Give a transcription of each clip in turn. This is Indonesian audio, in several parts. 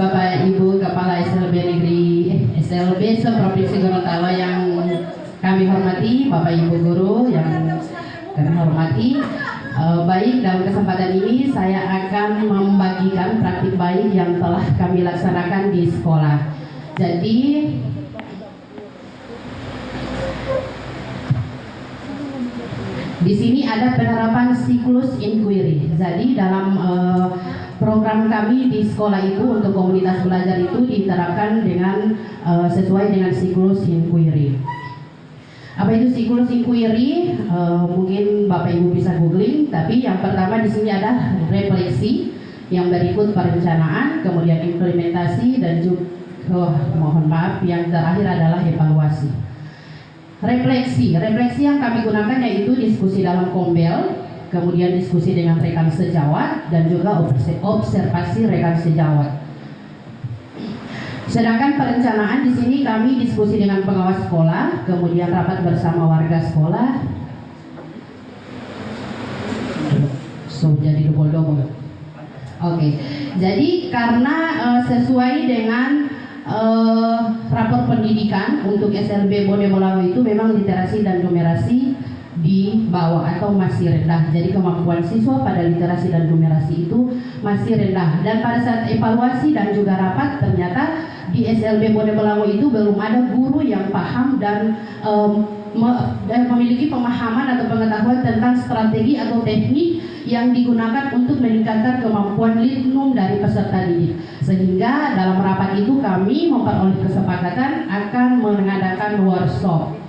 Bapak Ibu Kepala SLB Negeri SLB Provinsi Gorontalo yang kami hormati, Bapak Ibu guru yang kami hormati. Baik, dalam kesempatan ini saya akan membagikan praktik baik yang telah kami laksanakan di sekolah. Jadi di sini ada penerapan siklus inquiry. Jadi dalam program kami di sekolah itu untuk komunitas belajar itu diterapkan dengan sesuai dengan siklus inquiry. Apa itu siklus inquiry? Mungkin Bapak Ibu bisa googling. Tapi yang pertama di sini ada refleksi, yang berikut perencanaan, kemudian implementasi, dan juga mohon maaf, yang terakhir adalah evaluasi. Refleksi yang kami gunakan yaitu diskusi dalam kombel, kemudian diskusi dengan rekan sejawat, dan juga observasi rekan sejawat. Sedangkan perencanaan di sini kami diskusi dengan pengawas sekolah, kemudian rapat bersama warga sekolah. So jadi double. Oke. Jadi karena sesuai dengan rapor pendidikan untuk SLB Bonebolango itu memang literasi dan numerasi di bawah atau masih rendah. Jadi kemampuan siswa pada literasi dan numerasi itu masih rendah. Dan pada saat evaluasi dan juga rapat, ternyata di SLB Bonebolango itu belum ada guru yang paham dan memiliki pemahaman atau pengetahuan tentang strategi atau teknik yang digunakan untuk meningkatkan kemampuan litnum dari peserta didik. Sehingga dalam rapat itu kami memperoleh kesepakatan akan mengadakan workshop.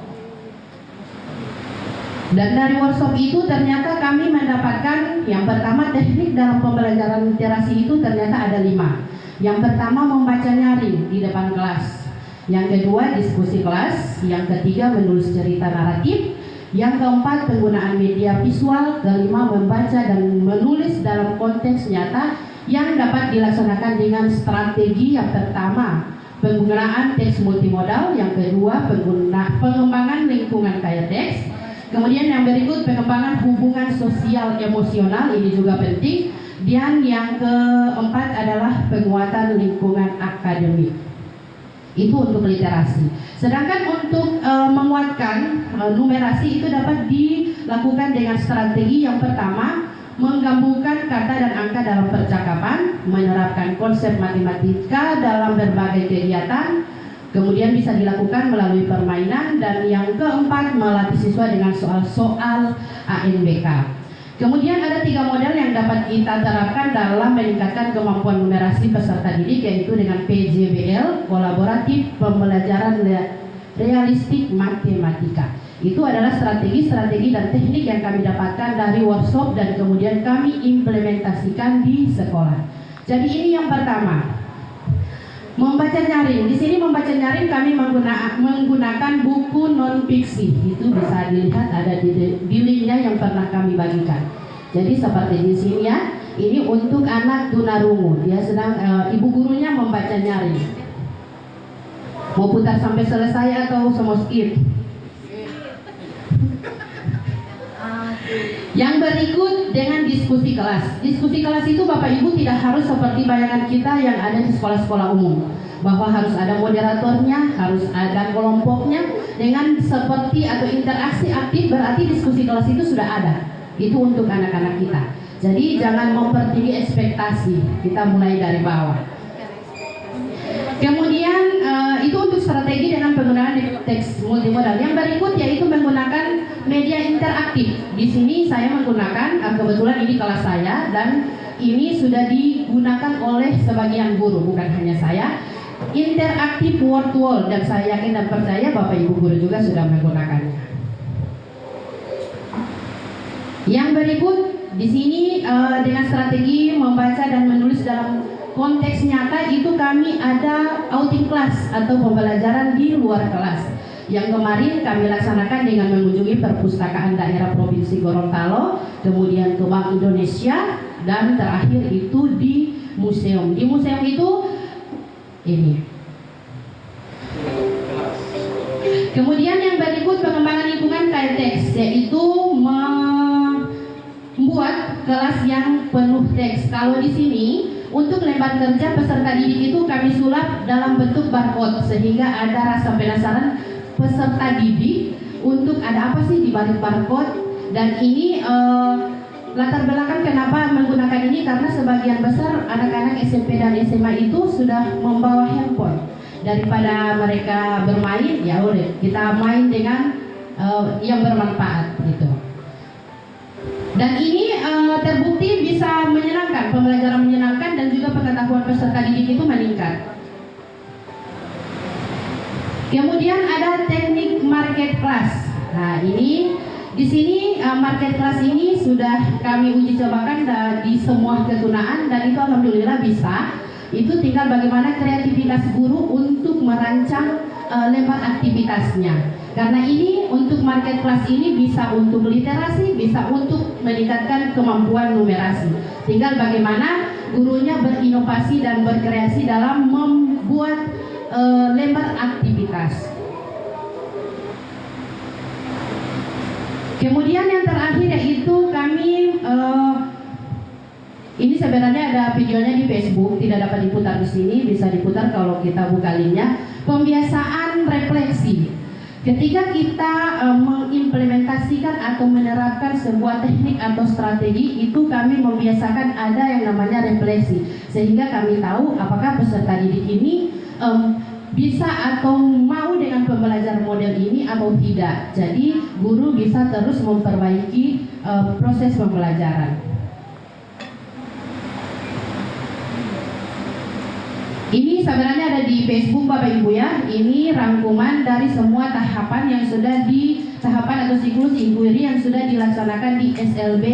Dan dari workshop itu ternyata kami mendapatkan yang pertama, teknik dalam pembelajaran literasi itu ternyata ada 5. Yang pertama, membaca nyaring di depan kelas. Yang kedua, diskusi kelas. Yang ketiga, menulis cerita naratif. Yang keempat, penggunaan media visual. Kelima, membaca dan menulis dalam konteks nyata yang dapat dilaksanakan dengan strategi. Yang pertama, penggunaan teks multimodal. Yang kedua, pengembangan lingkungan kaya teks. Kemudian yang berikut, pengembangan hubungan sosial emosional, ini juga penting. Dan yang keempat adalah penguatan lingkungan akademik. Itu untuk literasi. Sedangkan untuk menguatkan numerasi itu dapat dilakukan dengan strategi. Yang pertama, menggabungkan kata dan angka dalam percakapan, menerapkan konsep matematika dalam berbagai kegiatan. Kemudian bisa dilakukan melalui permainan. Dan yang keempat, melatih siswa dengan soal-soal ANBK. Kemudian ada 3 model yang dapat kita terapkan dalam meningkatkan kemampuan numerasi peserta didik, yaitu dengan PJBL, kolaboratif, pembelajaran realistik matematika. Itu adalah strategi dan teknik yang kami dapatkan dari workshop dan kemudian kami implementasikan di sekolah. Jadi ini yang pertama. Membaca nyaring. Di sini membaca nyaring kami menggunakan buku non fiksi. Itu bisa dilihat ada di linknya yang pernah kami bagikan. Jadi seperti di sini ya. Ini untuk anak tunarungu. Dia sedang ibu gurunya membaca nyaring. Mau putar sampai selesai atau semua skip? Yang berikut dengan diskusi kelas. Diskusi kelas itu Bapak Ibu tidak harus seperti bayangan kita yang ada di sekolah-sekolah umum, bahwa harus ada moderatornya, harus ada kelompoknya. Dengan seperti atau interaksi aktif, berarti diskusi kelas itu sudah ada. Itu untuk anak-anak kita. Jadi jangan mempertinggi ekspektasi. Kita mulai dari bawah. Kemudian itu untuk strategi dengan penggunaan teks multimodal. Yang berikut yaitu menggunakan media interaktif. Di sini saya menggunakan, kebetulan ini kelas saya dan ini sudah digunakan oleh sebagian guru, bukan hanya saya. Interaktif word wall, dan saya yakin dan percaya Bapak Ibu guru juga sudah menggunakannya. Yang berikut di sini dengan strategi membaca dan menulis dalam konteks nyata itu kami ada outing class atau pembelajaran di luar kelas yang kemarin kami laksanakan dengan mengunjungi perpustakaan daerah Provinsi Gorontalo, kemudian ke Bank Indonesia, dan terakhir itu di museum. Di museum itu ini. Kemudian yang berikut pengembangan lingkungan kaya teks, yaitu membuat kelas yang penuh teks. Kalau di sini untuk lembar kerja peserta didik itu kami sulap dalam bentuk barcode sehingga ada rasa penasaran peserta didik untuk ada apa sih di balik barcode. Dan ini latar belakang kenapa menggunakan ini karena sebagian besar anak-anak SMP dan SMA itu sudah membawa handphone. Daripada mereka bermain, ya udah kita main dengan yang bermanfaat gitu. Dan ini terbukti bisa menyenangkan, pembelajaran menyenangkan dan juga pengetahuan peserta didik itu meningkat. Kemudian ada teknik market class. Nah, ini di sini market class ini sudah kami uji cobakan di semua kegunaan dan itu alhamdulillah bisa. Itu tinggal bagaimana kreativitas guru untuk merancang lembar aktivitasnya. Karena ini untuk market class ini bisa untuk literasi, bisa untuk meningkatkan kemampuan numerasi. Tinggal bagaimana gurunya berinovasi dan berkreasi dalam membuat lembar aktivitas. Kemudian yang terakhir yaitu kami ini sebenarnya ada videonya di Facebook, tidak dapat diputar di sini, bisa diputar kalau kita buka linknya. Pembiasaan refleksi. Ketika kita mengimplementasikan atau menerapkan sebuah teknik atau strategi, itu kami membiasakan ada yang namanya refleksi, sehingga kami tahu apakah peserta didik ini bisa atau mau dengan pembelajaran model ini atau tidak. Jadi guru bisa terus memperbaiki proses pembelajaran. Ini sebenarnya ada di Facebook Bapak Ibu ya. Ini rangkuman dari semua tahapan yang sudah tahapan atau siklus inquiry yang sudah dilaksanakan di SLB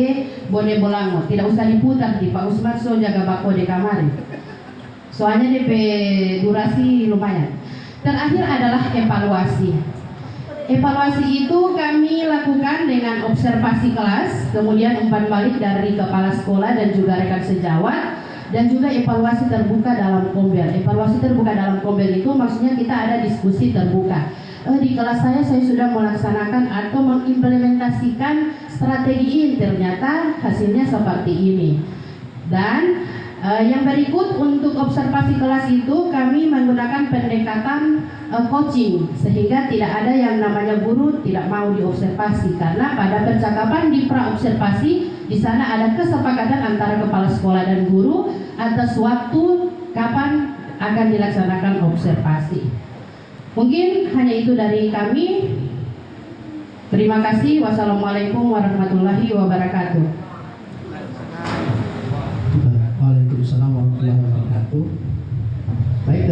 Bone Bolango. Tidak usah diputar di Pak Usman, so jaga bako di kamar. Soalnya DP durasi lumayan. Terakhir adalah evaluasi. Evaluasi itu kami lakukan dengan observasi kelas, kemudian umpan balik dari kepala sekolah dan juga rekan sejawat. Dan juga evaluasi terbuka dalam kombel. Evaluasi terbuka dalam kombel itu maksudnya kita ada diskusi terbuka. Di kelas saya sudah melaksanakan atau mengimplementasikan strategi ini, ternyata hasilnya seperti ini. Dan yang berikut untuk observasi kelas itu kami menggunakan pendekatan coaching, sehingga tidak ada yang namanya guru tidak mau diobservasi, karena pada percakapan di pra-observasi di sana ada kesepakatan antara kepala sekolah dan guru atas waktu kapan akan dilaksanakan observasi. Mungkin hanya itu dari kami. Terima kasih. Wassalamualaikum warahmatullahi wabarakatuh. Waalaikumsalam warahmatullahi wabarakatuh. Baik.